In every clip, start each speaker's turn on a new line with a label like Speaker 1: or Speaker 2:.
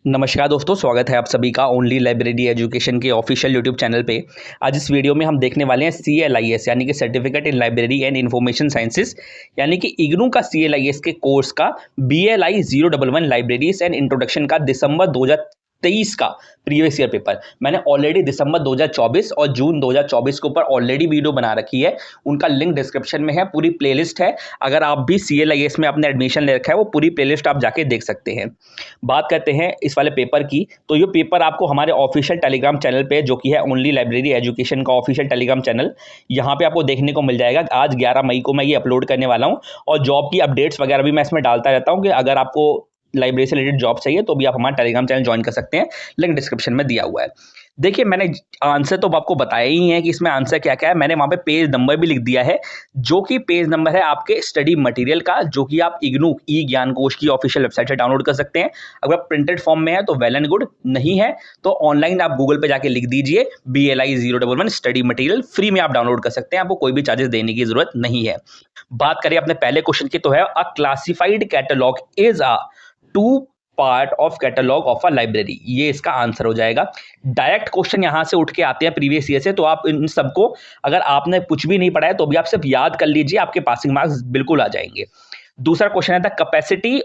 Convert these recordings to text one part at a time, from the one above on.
Speaker 1: नमस्कार दोस्तों, स्वागत है आप सभी का ओनली लाइब्रेरी एजुकेशन के ऑफिशियल यूट्यूब चैनल पे। आज इस वीडियो में हम देखने वाले हैं CLIS यानी कि certificate in library and information sciences यानी कि इग्नू का CLIS के कोर्स का BLI 011 लाइब्रेरीज एंड इंट्रोडक्शन का दिसंबर 2023 का प्रीवियस ईयर पेपर मैंने ऑलरेडी दिसंबर 2024 और जून 2024 के ऊपर ऑलरेडी वीडियो बना रखी है। उनका लिंक डिस्क्रिप्शन में है, पूरी प्लेलिस्ट है। अगर आप भी CLIS में अपने एडमिशन ले रखा है वो पूरी प्लेलिस्ट आप जाके देख सकते हैं। बात करते हैं इस वाले पेपर की, तो ये पेपर आपको हमारे ऑफिशियल टेलीग्राम चैनल पे, जो कि है ओनली लाइब्रेरी एजुकेशन का ऑफिशियल टेलीग्राम चैनल, यहाँ पे आपको देखने को मिल जाएगा। आज 11 मई को मैं ये अपलोड करने वाला हूँ और जॉब की अपडेट्स वगैरह भी मैं इसमें डालता रहता हूँ कि अगर आपको लाइब्रेरी से रिलेटेड जॉब चाहिए तो भी आप हमारा टेलीग्राम चैनल ज्वाइन कर सकते हैं। लिंक डिस्क्रिप्शन में दिया हुआ है। देखिए, मैंने आंसर तो आपको बताया ही है कि इसमें आंसर क्या क्या है। मैंने वहाँ पे पेज नंबर भी लिख दिया है, जो कि पेज नंबर है आपके स्टडी मटेरियल का, जो कि आप इग्नू ई ज्ञान कोश की ऑफिशियल वेबसाइट से डाउनलोड कर सकते हैं। अगर प्रिंटेड फॉर्म में है तो वेल एंड गुड, नहीं है तो ऑनलाइन आप गूगल पे जाके लिख दीजिए BLI 011 स्टडी मटेरियल, फ्री में आप डाउनलोड कर सकते हैं। आपको कोई भी चार्जेस देने की जरूरत नहीं है। बात करें अपने पहले क्वेश्चन की, तो है a classified catalogue is a two part of catalogue of a library. ये इसका आंसर हो जाएगा। डायरेक्ट क्वेश्चन यहां से उठ के आते हैं प्रीवियस ईयर से, तो आप इन सबको, अगर आपने कुछ भी नहीं पढ़ा है तो भी आप सिर्फ याद कर लीजिए, आपके पासिंग मार्क्स बिल्कुल आ जाएंगे। दूसरा क्वेश्चन है the capacity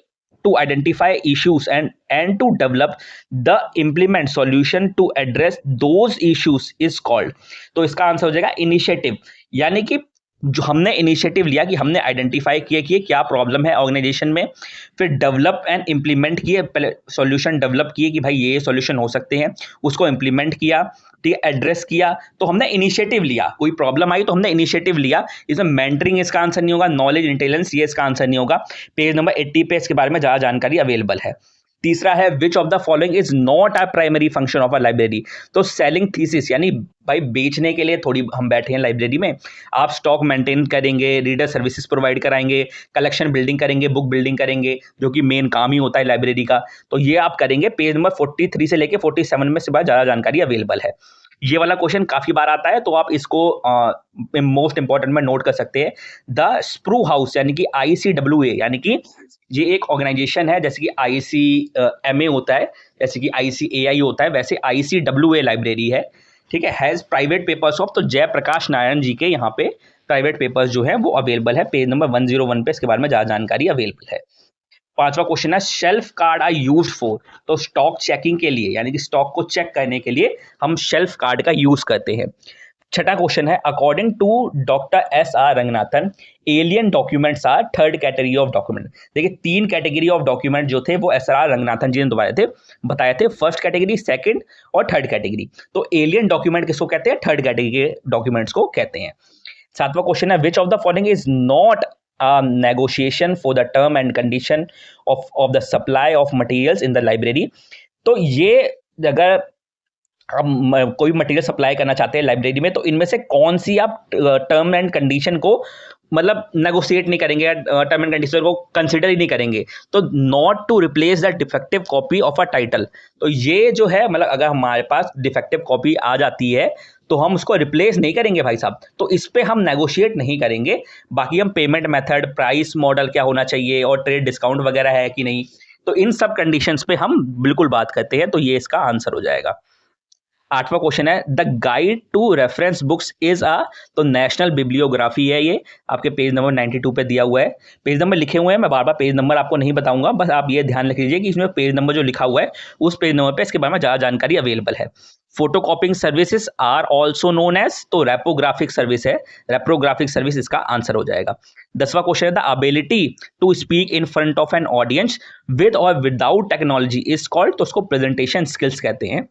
Speaker 1: to identify issues and to develop the implement solution to address those issues is called। तो इसका आंसर हो जाएगा इनिशिएटिव, यानी कि जो हमने इनिशिएटिव लिया कि हमने आइडेंटिफाई किया कि क्या प्रॉब्लम है ऑर्गेनाइजेशन में, फिर डेवलप एंड इंप्लीमेंट किए, पहले सॉल्यूशन डेवलप किए कि भाई ये सॉल्यूशन हो सकते हैं, उसको इंप्लीमेंट किया, ठीक है, एड्रेस किया, तो हमने इनिशिएटिव लिया। कोई प्रॉब्लम आई तो हमने इनिशिएटिव लिया। इसमें मेंटरिंग इसका आंसर नहीं होगा, नॉलेज इंटेलिजेंस ये इसका आंसर नहीं होगा। पेज नंबर 80 पे इसके बारे में ज़्यादा जानकारी अवेलेबल है। तीसरा है which of the following is not a primary function of a library. तो सेलिंग थीसिस, यानी भाई बेचने के लिए थोड़ी हम बैठे हैं लाइब्रेरी में, आप स्टॉक मेंटेन करेंगे, रीडर सर्विसेज प्रोवाइड कराएंगे, कलेक्शन बिल्डिंग करेंगे, बुक बिल्डिंग करेंगे, जो कि मेन काम ही होता है लाइब्रेरी का, तो ये आप करेंगे। पेज नंबर 43 से लेके 47 में से बाद ज़्यादा जानकारी अवेलेबल है। ये वाला क्वेश्चन काफी बार आता है, तो आप इसको मोस्ट इंपॉर्टेंट में नोट कर सकते हैं। द स्प्रू हाउस यानी कि ICWA, यानी कि ये एक ऑर्गेनाइजेशन है, जैसे कि ICMA होता है, जैसे कि ICAI होता है, वैसे ICWA लाइब्रेरी है, ठीक है। हैज प्राइवेट पेपर्स ऑफ, तो जयप्रकाश नारायण जी के यहाँ पे प्राइवेट पेपर्स जो है वो अवेलेबल है। पेज नंबर 101 पे इसके बारे में ज़्यादा जानकारी अवेलेबल है। पांचवा क्वेश्चन है shelf card are used for. तो स्टॉक चेकिंग के लिए, यानी कि स्टॉक को चेक करने के लिए हम शेल्फ कार्ड का यूज करते हैं। छठा क्वेश्चन है according to doctor SR Ranganathan alien documents are third category of document. देखिए, 3 कैटेगरी ऑफ डॉक्यूमेंट जो थे वो SR रंगनाथन जी ने बताए थे, फर्स्ट कैटेगरी, सेकंड और थर्ड कैटेगरी। तो एलियन डॉक्यूमेंट किसको कहते हैं? थर्ड कैटेगरी के डॉक्यूमेंट्स को कहते हैं। सातवां क्वेश्चन है which of the following is not negotiation for the term and condition of the supply of materials in the library. तो ये अगर आप कोई मटेरियल सप्लाई करना चाहते हैं लाइब्रेरी में, तो इनमें से कौन सी आप टर्म एंड कंडीशन को मतलब नेगोशिएट नहीं करेंगे, टर्म एंड कंडीशन को कंसिडर ही नहीं करेंगे? तो not to replace the defective copy of a title. तो ये जो है, मतलब अगर हमारे पास डिफेक्टिव कॉपी आ जाती है तो हम उसको रिप्लेस नहीं करेंगे भाई साहब, तो इस पे हम नेगोशिएट नहीं करेंगे। बाकी हम पेमेंट मेथड, प्राइस मॉडल क्या होना चाहिए और ट्रेड डिस्काउंट वगैरह है कि नहीं, तो इन सब कंडीशंस पे हम बिल्कुल बात करते हैं। तो ये इसका आंसर हो जाएगा। आठवां क्वेश्चन है the guide to reference books is a. तो नेशनल बिब्लियोग्राफी है, ये आपके पेज नंबर 92 पे दिया हुआ है। पेज नंबर लिखे हुए हैं, मैं बार बार पेज नंबर आपको नहीं बताऊंगा, बस आप ये ध्यान रख लीजिए कि इसमें पेज नंबर जो लिखा हुआ है उस पेज नंबर पे इसके बारे में ज़्यादा जानकारी अवेलेबल है। Photocopying services are also known as, तो रेपोग्राफिक सर्विस है, रेप्रोग्राफिक सर्विस इसका आंसर हो जाएगा। 10वां क्वेश्चन है the ability to speak in front of an audience with और विदाउट टेक्नोलॉजी इज कॉल्ड, तो उसको प्रेजेंटेशन स्किल्स कहते हैं।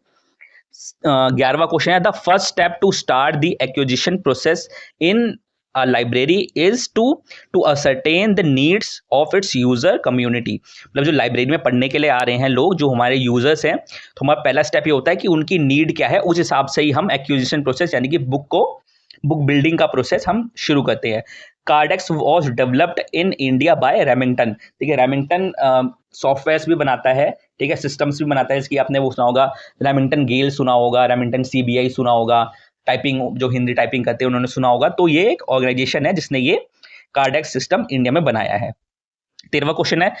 Speaker 1: 11वां क्वेश्चन है the first step to start the acquisition process in a library is to ascertain the needs of its user community। मतलब जो library में पढ़ने के लिए आ रहे हैं लोग, जो हमारे यूजर्स हैं, तो हमारा पहला स्टेप ये होता है कि उनकी नीड क्या है, उस हिसाब से ही हम एक्विजिशन प्रोसेस यानी कि बुक बिल्डिंग का प्रोसेस हम शुरू करते हैं। Cordtex was developed in India by Remington. ठीक है, रेमिंगटन सॉफ्टवेयर भी बनाता है, ठीक है, सिस्टम्स भी बनाता है। इसकी आपने वो सुना होगा, रेमिंगटन गेल सुना होगा, रेमिंगटन CBI सुना होगा, टाइपिंग जो हिंदी टाइपिंग करते हैं उन्होंने सुना होगा। तो ये एक ऑर्गेनाइजेशन है जिसने ये कार्डेक्स सिस्टम इंडिया में बनाया है। 13वां क्वेश्चन है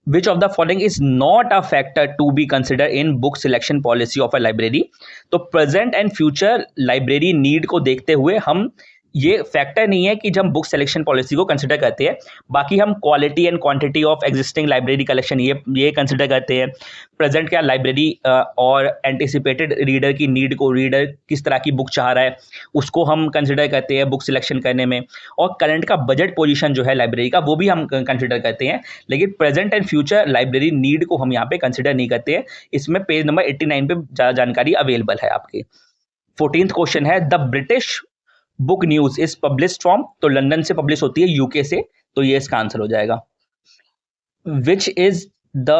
Speaker 1: which of the following is not a factor to be consider in book selection policy of a library. तो present and future library need को देखते हुए हम ये फैक्टर नहीं है कि जब हम बुक सिलेक्शन पॉलिसी को कंसिडर करते हैं, बाकी हम quality and quantity of existing library collection ये कंसिडर करते हैं। प्रेजेंट क्या लाइब्रेरी और एंटिसिपेटेड रीडर की नीड को, रीडर किस तरह की बुक चाह रहा है उसको हम कंसिडर करते हैं बुक सिलेक्शन करने में, और करंट का बजट पोजीशन जो है लाइब्रेरी का वो भी हम कंसिडर करते हैं। लेकिन present and future library need को हम यहाँ पे कंसिडर नहीं करते हैं। इसमें पेज नंबर 89 पे ज़्यादा जानकारी अवेलेबल है आपके। 14th क्वेश्चन है the British book news is publish from, तो लंदन से पब्लिश होती है, यूके से, तो ये इसका आंसर हो जाएगा। Which is the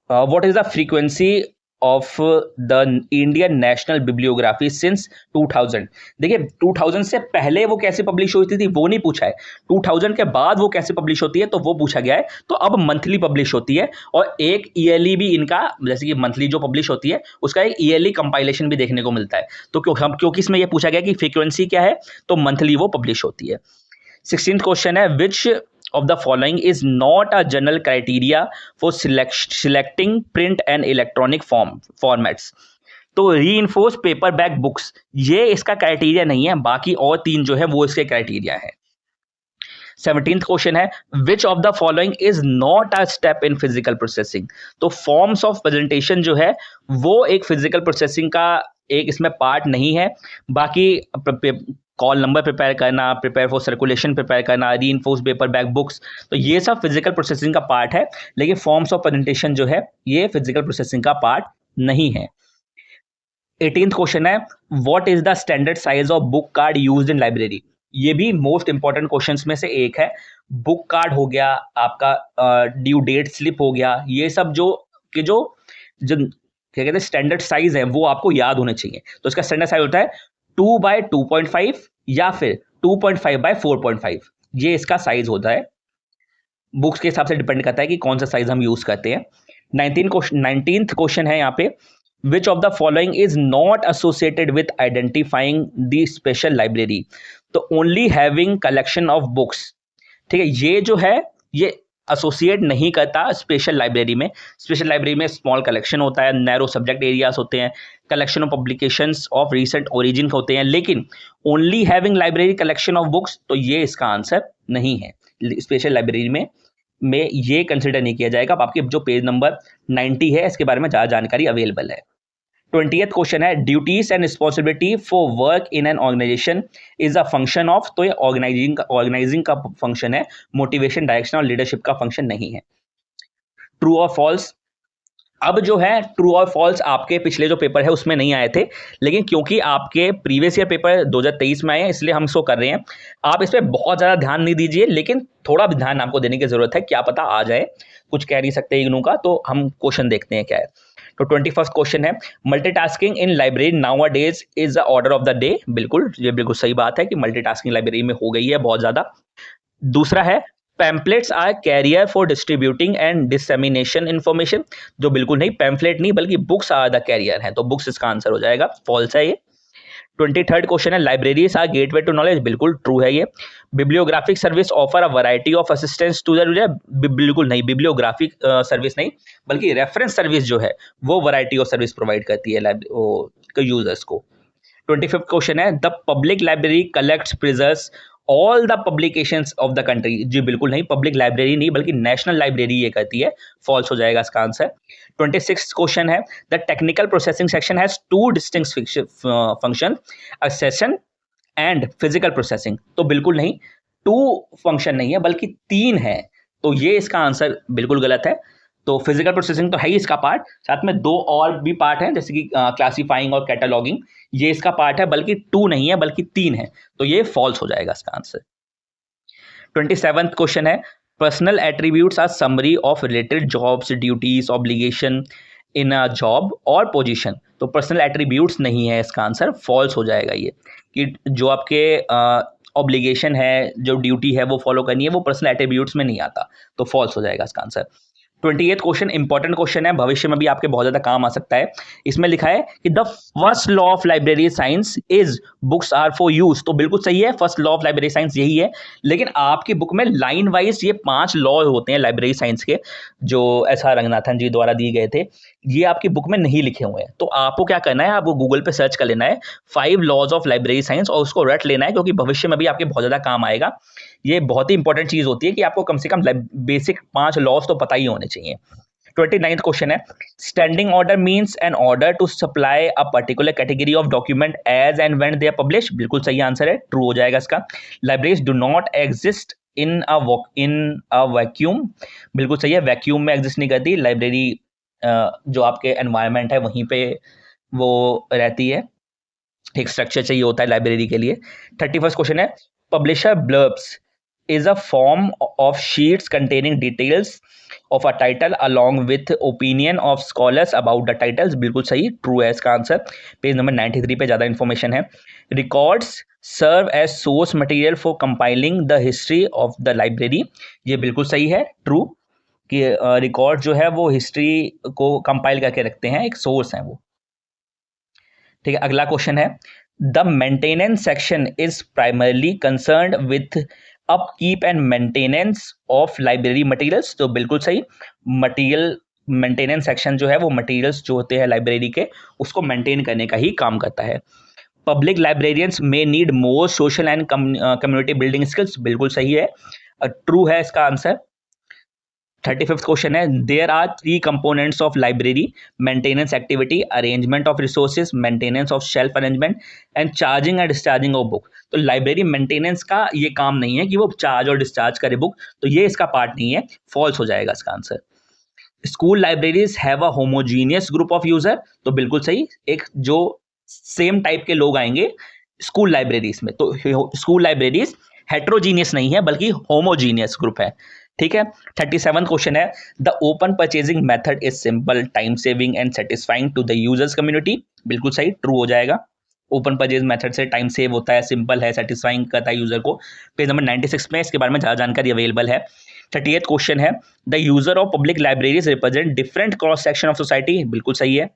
Speaker 1: what is the frequency of the Indian national bibliography since 2000। देखिए 2000 से पहले वो कैसे पब्लिश होती थी वो नहीं पूछा है, 2000 के बाद वो कैसे पब्लिश होती है तो वो पूछा गया है। तो अब मंथली पब्लिश होती है, और एक ईयरली भी इनका, जैसे कि मंथली जो पब्लिश होती है उसका एक ईयरली कंपाइलेशन भी देखने को मिलता है। तो क्योंकि इसमें ये पूछा गया कि फ्रीक्वेंसी क्या है, तो मंथली वो पब्लिश होती है। 16th क्वेश्चन है विच of the following is not a general criteria for selecting print and electronic formats। तो reinforced paperback books ये इसका क्राइटेरिया नहीं है, बाकी और तीन जो है वो इसके क्राइटेरिया है। 17th क्वेश्चन है which of the following is not a step in physical processing. तो फॉर्म्स ऑफ प्रेजेंटेशन जो है वो एक फिजिकल प्रोसेसिंग का एक इसमें पार्ट नहीं है। बाकी कॉल नंबर प्रिपेयर करना, प्रिपेयर फॉर सर्कुलेशन प्रिपेयर करना, रीइंफोर्स पेपर बैक बुक्स, तो ये सब फिजिकल प्रोसेसिंग का पार्ट है। लेकिन फॉर्म्स ऑफ प्रेजेंटेशन जो है ये फिजिकल प्रोसेसिंग का पार्ट नहीं है। 18th क्वेश्चन है what is the standard size of book card used in library. ये भी मोस्ट इंपॉर्टेंट क्वेश्चंस में से एक है। बुक कार्ड हो गया, आपका ड्यू डेट स्लिप हो गया, ये सब जो क्या कहते हैं स्टैंडर्ड साइज है वो आपको याद होने चाहिए। तो इसका स्टैंडर्ड साइज होता है 2/2.5 या फिर 2.5/4.5, ये इसका साइज होता है। बुक्स के हिसाब से डिपेंड करता है कि कौन सा साइज हम यूज करते हैं। 19th क्वेश्चन है यहाँ पे which of the following is not associated with identifying the special library. तो only having collection of books, ठीक है, ये जो है ये एसोसिएट नहीं करता स्पेशल लाइब्रेरी में। स्पेशल लाइब्रेरी में स्मॉल कलेक्शन होता है, नैरो सब्जेक्ट एरियाज होते हैं, collection of publications of recent origin होते हैं, लेकिन only having library collection of books, तो ये इसका आंसर नहीं है। स्पेशल लाइब्रेरी में ये कंसिडर नहीं किया जाएगा। अब आपके जो पेज नंबर 90 है इसके बारे में ज़्यादा जानकारी अवेलेबल है। 20th क्वेश्चन है duties and responsibility for work in an organisation is a function of, तो ये ऑर्गेनाइजिंग का फंक्शन है, मोटिवेशन, डायरेक्शन और लीडरशिप का फंक्शन नहीं है। ट्रू और फॉल्स। अब जो है ट्रू और फॉल्स आपके पिछले जो पेपर है उसमें नहीं आए थे, लेकिन क्योंकि आपके प्रीवियस ईयर पेपर 2023 में आए हैं इसलिए हम इसको कर रहे हैं। आप इस पर बहुत ज़्यादा ध्यान नहीं दीजिए, लेकिन थोड़ा भी ध्यान आपको देने की जरूरत है, क्या पता आ जाए, कुछ कह नहीं सकते इग्नू का। तो हम क्वेश्चन देखते हैं क्या है। तो 21st क्वेश्चन है multitasking in library nowadays is the order of the day. बिल्कुल, ये बिल्कुल सही बात है कि मल्टीटास्किंग लाइब्रेरी में हो गई है बहुत ज़्यादा। दूसरा है pamphlets are carrier for distributing and dissemination information. जो बिल्कुल नहीं, पैम्पलेट नहीं बल्कि बुक्स आर द कैरियर है, तो बुक्स इसका आंसर हो जाएगा, फॉल्स है ये। 23rd क्वेश्चन है libraries are gateway to knowledge. बिल्कुल ट्रू है ये। Bibliographic service offer a variety of assistance to the, बिल्कुल नहीं, बिब्लियोग्राफिक सर्विस नहीं बल्कि रेफरेंस सर्विस जो है वो वैरायटी ऑफ सर्विस प्रोवाइड करती है यूजर्स को। 25th क्वेश्चन है the public library collects preserves all the publications of the country. जी बिल्कुल नहीं, पब्लिक लाइब्रेरी नहीं बल्कि नेशनल लाइब्रेरी ये करती है, फॉल्स हो जाएगा इसका आंसर। 26th क्वेश्चन है the technical processing section has two distinct function, accession and physical processing. तो बिल्कुल नहीं, 2 फंक्शन नहीं है बल्कि 3 है, तो ये इसका आंसर बिल्कुल गलत है। तो फिजिकल प्रोसेसिंग तो है ही इसका पार्ट, साथ में 2 और भी पार्ट हैं जैसे कि क्लासीफाइंग और कैटलॉगिंग, ये इसका पार्ट है, बल्कि 2 नहीं है बल्कि 3 है, तो ये फॉल्स हो जाएगा इसका आंसर। 27th क्वेश्चन है personal attributes are summary of related jobs, duties, obligation in a job और पोजीशन। तो पर्सनल एट्रीब्यूट्स नहीं है इसका आंसर, फॉल्स हो जाएगा ये, कि जो आपके ऑब्लिगेशन है, जो ड्यूटी है वो फॉलो करनी है, वो पर्सनल एट्रीब्यूट्स में नहीं आता, तो फॉल्स हो जाएगा इसका आंसर। 28 क्वेश्चन इंपॉर्टेंट क्वेश्चन है, भविष्य में भी आपके बहुत ज्यादा काम आ सकता है। इसमें लिखा है कि the first law of library science is books are for use. तो बिल्कुल सही है, first law of library science यही है, लेकिन आपकी बुक में लाइन वाइज ये 5 लॉ होते हैं लाइब्रेरी साइंस के, जो SR रंगनाथन जी द्वारा दिए गए थे, ये आपकी बुक में नहीं लिखे हुए हैं। तो आपको क्या करना है, आपको गूगल पे सर्च कर लेना है 5 लॉज ऑफ लाइब्रेरी साइंस और उसको रट लेना है, क्योंकि भविष्य में भी आपके बहुत ज्यादा काम आएगा। ये बहुत ही इंपॉर्टेंट चीज होती है कि आपको कम से कम बेसिक 5 लॉज तो पता ही होने चाहिए। 29th क्वेश्चन है, standing order means an order to supply a particular category of document as and when they are publish. बिल्कुल सही आंसर है, ट्रू हो जाएगा इसका। Libraries do not exist in a vacuum. बिल्कुल सही है, वैक्यूम में एग्जिस्ट नहीं करती लाइब्रेरी, जो आपके एनवायरनमेंट है वहीं पे वो रहती है, एक स्ट्रक्चर चाहिए होता है लाइब्रेरी के लिए। 31st क्वेश्चन है, publisher ब्लर्ब्स is a form of sheets containing details of a title along with opinion of scholars about the titles। बिल्कुल सही, ट्रू है इसका आंसर। पेज नंबर 93 पे ज़्यादा इन्फॉर्मेशन है। Records serve as source material for compiling the history of the library. ये बिल्कुल सही है, ट्रू, कि रिकॉर्ड जो है वो हिस्ट्री को कंपाइल करके रखते हैं, एक सोर्स है वो। ठीक है, अगला क्वेश्चन है, the maintenance section is primarily concerned with upkeep and maintenance of library materials. तो बिल्कुल सही, मटेरियल मेंटेनेंस सेक्शन जो है वो मटेरियल्स जो होते हैं लाइब्रेरी के उसको मेंटेन करने का ही काम करता है। Public librarians may need more social and community building skills. बिल्कुल सही है, ट्रू है इसका आंसर। 35th क्वेश्चन है, there are 3 components of library: maintenance activity, arrangement of resources, maintenance of shelf arrangement and charging and discharging of book. तो library maintenance का ये काम नहीं है कि वो चार्ज और डिस्चार्ज करे बुक, तो ये इसका पार्ट नहीं है, फॉल्स हो जाएगा इसका answer. School libraries have a homogeneous group of user. तो बिल्कुल सही, एक जो सेम टाइप के लोग आएंगे स्कूल लाइब्रेरीज में, तो स्कूल लाइब्रेरीज हेट्रोजीनियस नहीं है बल्कि होमोजीनियस ग्रुप है। ठीक है, 37 क्वेश्चन है, the open purchasing method is simple, time saving and satisfying to the users community. बिल्कुल सही, ट्रू हो जाएगा। ओपन परचेज मेथड से टाइम सेव होता है, सिंपल है, सेटिस्फाइंग करता है यूजर को। पेज नंबर 96 में इसके बारे में ज़्यादा जानकारी अवेलेबल है। 38th क्वेश्चन है, the user of public libraries represent different cross section of society. बिल्कुल सही है,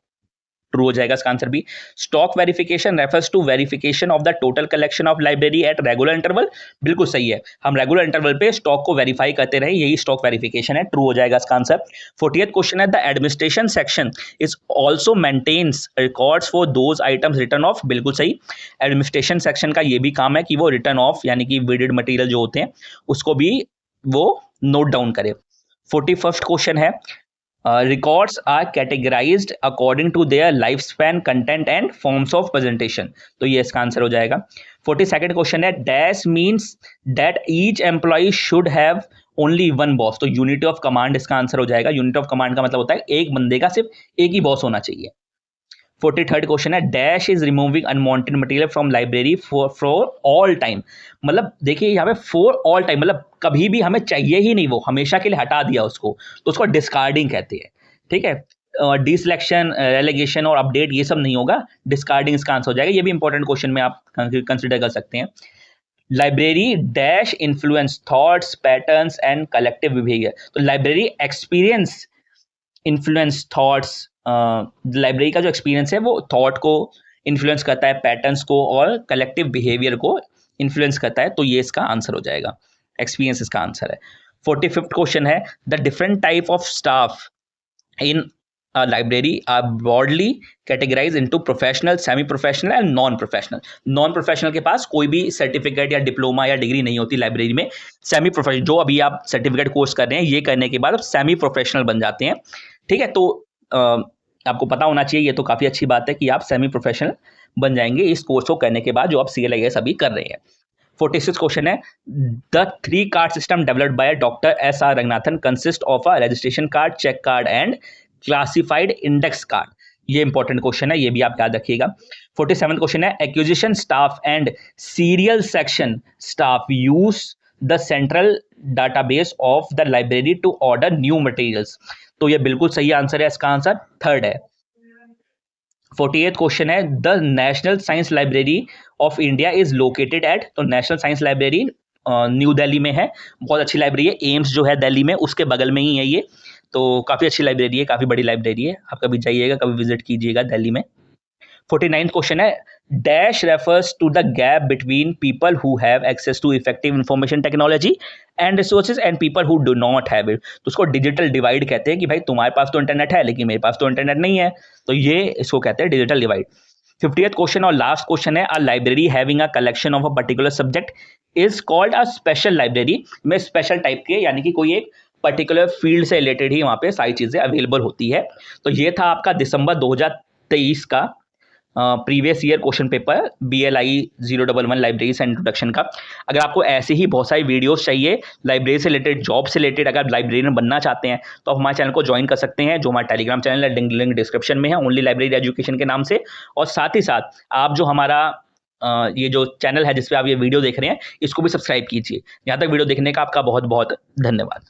Speaker 1: ट्रू हो जाएगा इसका आंसर भी। Stock verification refers to verification of the total collection of library at regular interval. बिल्कुल सही है, हम रेगुलर इंटरवल पे स्टॉक को वेरीफाई करते रहे, यही स्टॉक वेरिफिकेशन है, ट्रू हो जाएगा इसका आंसर। 40th क्वेश्चन है, the administration section is also maintains records for those items return of. बिल्कुल सही, एडमिनिस्ट्रेशन सेक्शन का ये भी काम है कि वो रिटर्न ऑफ यानी कि वीडेड मटेरियल जो होते हैं उसको भी वो नोट डाउन करे। 41st क्वेश्चन है, records are categorized according to their lifespan, content and forms of presentation। तो ये इसका आंसर हो जाएगा। 42nd क्वेश्चन है, dash means that each employee should have only one boss। तो यूनिटी ऑफ कमांड इसका आंसर हो जाएगा। यूनिटी ऑफ कमांड का मतलब होता है एक बंदे का सिर्फ एक ही बॉस होना चाहिए। 43rd क्वेश्चन है, dash is removing unwanted material from library for all time. मतलब देखिए यहाँ पे फॉर ऑल टाइम मतलब कभी भी हमें चाहिए ही नहीं, वो हमेशा के लिए हटा दिया उसको, तो उसको डिस्कार्डिंग कहते हैं। ठीक है, डिसलेक्शन, रेलेगेशन और अपडेट ये सब नहीं होगा, डिस्कार्डिंग इसका आंसर हो जाएगा। ये भी इंपॉर्टेंट क्वेश्चन में आप कंसिडर कर सकते हैं। Library dash influence thoughts, patterns and collective behaviour. तो library experience influence thoughts, library का जो एक्सपीरियंस है वो थॉट को इन्फ्लुएंस करता है, पैटर्न्स को और कलेक्टिव बिहेवियर को इन्फ्लुएंस करता है, तो ये इसका आंसर हो जाएगा, एक्सपीरियंस इसका आंसर है। 45th क्वेश्चन है, the different type of staff in library are broadly categorise into professional, semi professional and non professional. Non professional के पास कोई भी सर्टिफिकेट या डिप्लोमा या डिग्री नहीं होती लाइब्रेरी में। सेमी प्रोफेशनल जो अभी आप सर्टिफिकेट कोर्स कर रहे हैं, ये करने के बाद आप सेमी प्रोफेशनल बन जाते हैं। ठीक है, तो आपको पता होना चाहिए, ये तो काफ़ी अच्छी बात है कि आप सेमी प्रोफेशनल बन जाएंगे इस कोर्स को करने के बाद जो आप CLIS अभी कर रहे हैं। 46th क्वेश्चन है, the 3 card system developed by doctor SR Ranganathan consist of a registration card, check card and classified index card. ये इंपॉर्टेंट क्वेश्चन है, ये भी आप याद रखिएगा। 47th क्वेश्चन है, acquisition staff and serial section staff use the central database of the library to order new materials. तो ये बिल्कुल सही आंसर है, इसका आंसर 3rd है। 48th क्वेश्चन है, the national science library of India is located at. तो national science library New Delhi में है, बहुत अच्छी लाइब्रेरी है। एम्स जो है दिल्ली में उसके बगल में ही है ये, तो काफ़ी अच्छी लाइब्रेरी है, काफ़ी बड़ी लाइब्रेरी है, आप कभी जाइएगा, कभी विजिट कीजिएगा दिल्ली में। 49th क्वेश्चन है, dash refers to the gap between people who have access to effective information technology and resources and people who do not have it. तो उसको डिजिटल डिवाइड कहते हैं कि भाई तुम्हारे पास तो इंटरनेट है लेकिन मेरे पास तो इंटरनेट नहीं है, तो ये इसको कहते हैं डिजिटल डिवाइड। 50th क्वेश्चन और लास्ट क्वेश्चन है, a library having a collection of a particular subject is called a special library. में स्पेशल टाइप के यानी कि कोई एक पर्टिकुलर फील्ड से रिलेटेड ही वहाँ पे सारी चीज़ें अवेलेबल होती है। तो ये था आपका दिसंबर 2023 का previous year question paper BLI 011 library से इंट्रोडक्शन का। अगर आपको ऐसे ही बहुत सारी वीडियोस चाहिए लाइब्रेरी से रिलेटेड, जॉब से रिलेटेड, अगर आप लाइब्रेरियन बनना चाहते हैं तो आप हमारे चैनल को ज्वाइन कर सकते हैं, जो हमारा टेलीग्राम चैनल है, लिंक डिस्क्रिप्शन में है, ओनली लाइब्रेरी एजुकेशन के नाम से। और साथ ही साथ आप जो हमारा ये जो चैनल है जिसपे आप ये वीडियो देख रहे हैं इसको भी सब्सक्राइब कीजिए। यहाँ तक वीडियो देखने का आपका बहुत बहुत धन्यवाद।